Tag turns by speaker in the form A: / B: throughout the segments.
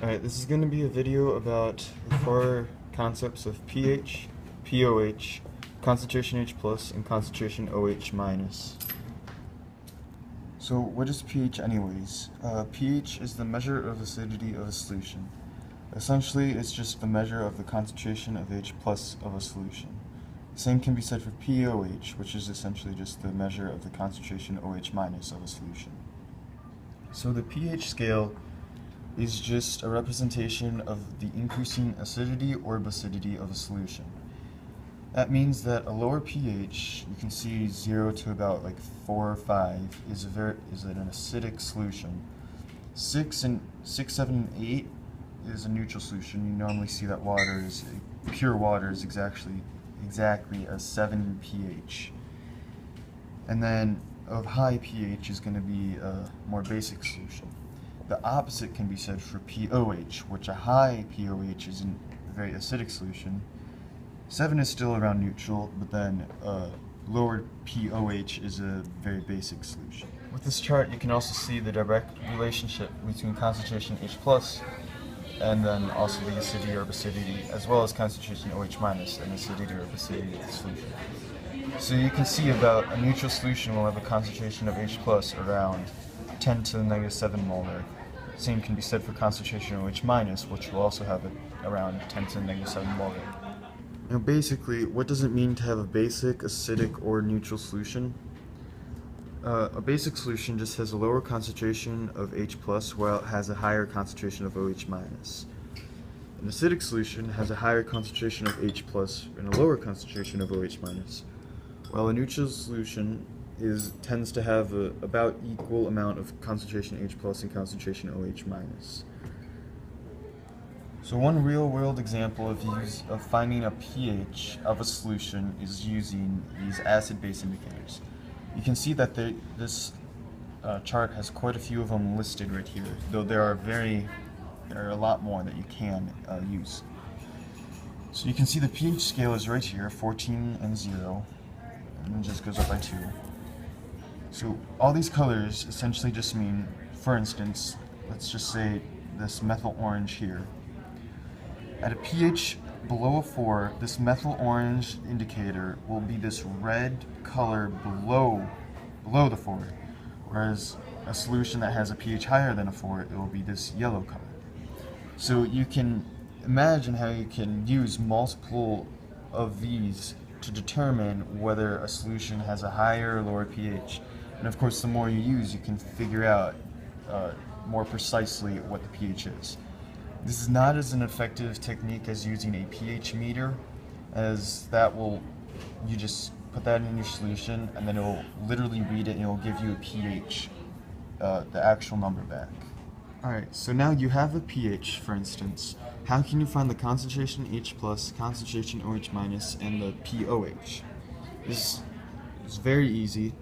A: Alright, this is going to be a video about the four concepts of pH, pOH, concentration H+, and concentration OH-. So what is pH anyways? pH is the measure of acidity of a solution. Essentially, it's just the measure of the concentration of H+ of a solution. The same can be said for pOH, which is essentially just the measure of the concentration OH- of a solution. So the pH scale is just a representation of the increasing acidity or basicity of a solution. That means that a lower pH, you can see 0 to about like 4 or 5, is an acidic solution. 6, 7, and 8 is a neutral solution. You normally see that pure water is exactly a 7 pH. And then of high pH is going to be a more basic solution. The opposite can be said for pOH, which a high pOH is a very acidic solution. 7 is still around neutral, but then lower pOH is a very basic solution. With this chart, you can also see the direct relationship between concentration H+ and then also the acidity or basicity, as well as concentration OH- and acidity or basicity of the solution. So you can see about a neutral solution will have a concentration of H+ around 10 to the negative 7 molar. Same can be said for concentration OH-, which will also have it around 10 to the negative 7 molar. Now basically, what does it mean to have a basic, acidic, or neutral solution? A basic solution just has a lower concentration of H+, while it has a higher concentration of OH-. An acidic solution has a higher concentration of H+ and a lower concentration of OH-, while a neutral solution tends to have about equal amount of concentration H+ and concentration OH-. So one real-world example of finding a pH of a solution is using these acid-base indicators. You can see that this chart has quite a few of them listed right here, though there are a lot more that you can use. So you can see the pH scale is right here, 14 and 0, and it just goes up by 2. So all these colors essentially just mean, for instance, let's just say this methyl orange here. At a pH below a 4, this methyl orange indicator will be this red color below the 4, whereas a solution that has a pH higher than a 4, it will be this yellow color. So you can imagine how you can use multiple of these to determine whether a solution has a higher or lower pH. And of course, the more you use, you can figure out more precisely what the pH is. This is not as an effective technique as using a pH meter, as you just put that in your solution and then it will literally read it and it will give you a pH, the actual number back. Alright, so now you have a pH, for instance. How can you find the concentration H+, concentration OH-, and the pOH? This is very easy.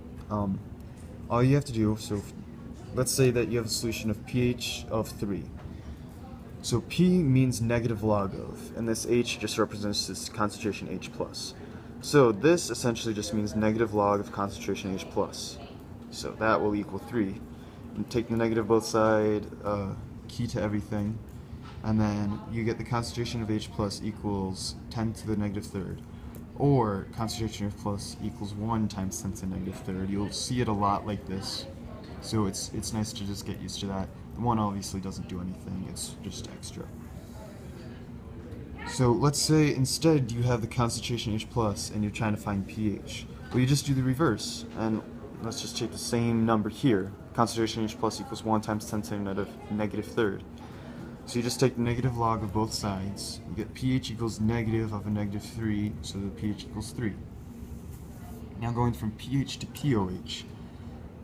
A: All you have to do, so let's say that you have a solution of pH of 3. So P means negative log of, and this H just represents this concentration H+. So this essentially just means negative log of concentration H+. So that will equal 3. And take the negative both sides, key to everything, and then you get the concentration of H+ equals 10 to the negative 3rd. Or concentration of H+ equals 1 times 10 to the negative 3rd. You'll see it a lot like this. So it's nice to just get used to that. The 1 obviously doesn't do anything, it's just extra. So let's say instead you have the concentration H+ and you're trying to find pH. Well, you just do the reverse, and let's just take the same number here. Concentration H+ equals 1 times 10 to the negative 3rd. So you just take the negative log of both sides. You get pH equals negative of a negative 3, so the pH equals 3. Now going from pH to pOH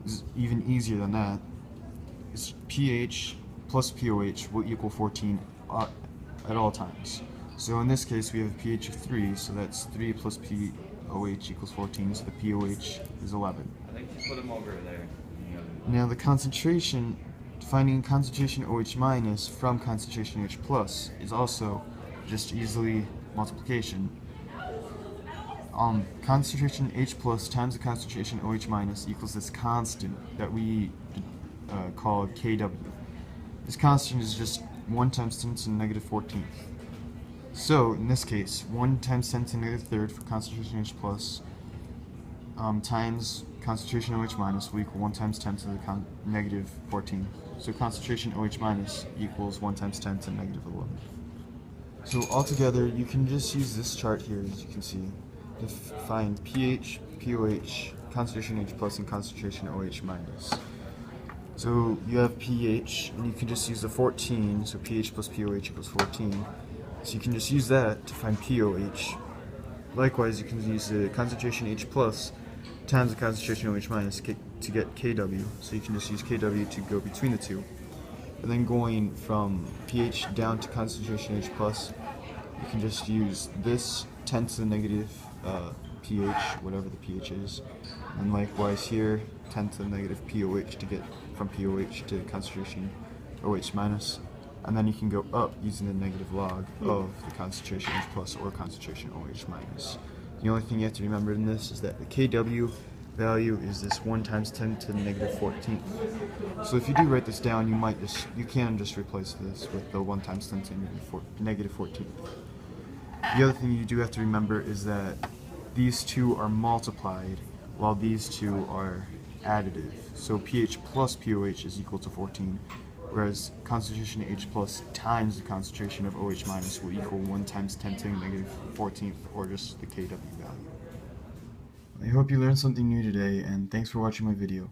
A: is even easier than that. Is pH plus pOH will equal 14 at all times. So in this case we have a pH of 3, so that's 3 plus pOH equals 14, so the pOH is 11.
B: I think you put them over there.
A: Now the concentration, finding concentration OH- from concentration H+ is also just easily multiplication. Concentration H+ times the concentration OH- equals this constant that we called Kw. This constant is just 1 times 10 to the negative 14th. So, in this case, 1 times 10 to the negative third for concentration H plus times concentration OH minus will equal 1 times 10 to the negative 14. So concentration OH minus equals 1 times 10 to the negative 11. So altogether, you can just use this chart here, as you can see, to find pH, pOH, concentration H plus, and concentration OH minus. So you have pH, and you can just use the 14, so pH plus pOH equals 14. So you can just use that to find pOH. Likewise, you can use the concentration H plus times the concentration OH minus to get Kw. So you can just use Kw to go between the two. And then going from pH down to concentration H plus, you can just use this 10 to the negative pH, whatever the pH is. And likewise here, 10 to the negative pOH to get from pOH to concentration OH minus. And then you can go up using the negative log of the concentration H plus or concentration OH minus. The only thing you have to remember in this is that the Kw value is this 1 times 10 to the negative 14th. So if you do write this down, you can just replace this with the 1 times 10 to the negative 14th. The other thing you do have to remember is that these two are multiplied while these two are additive. So pH plus pOH is equal to 14, whereas concentration H plus times the concentration of OH minus will equal 1 times 10 to the negative 14th, or just the Kw value. I hope you learned something new today, and thanks for watching my video.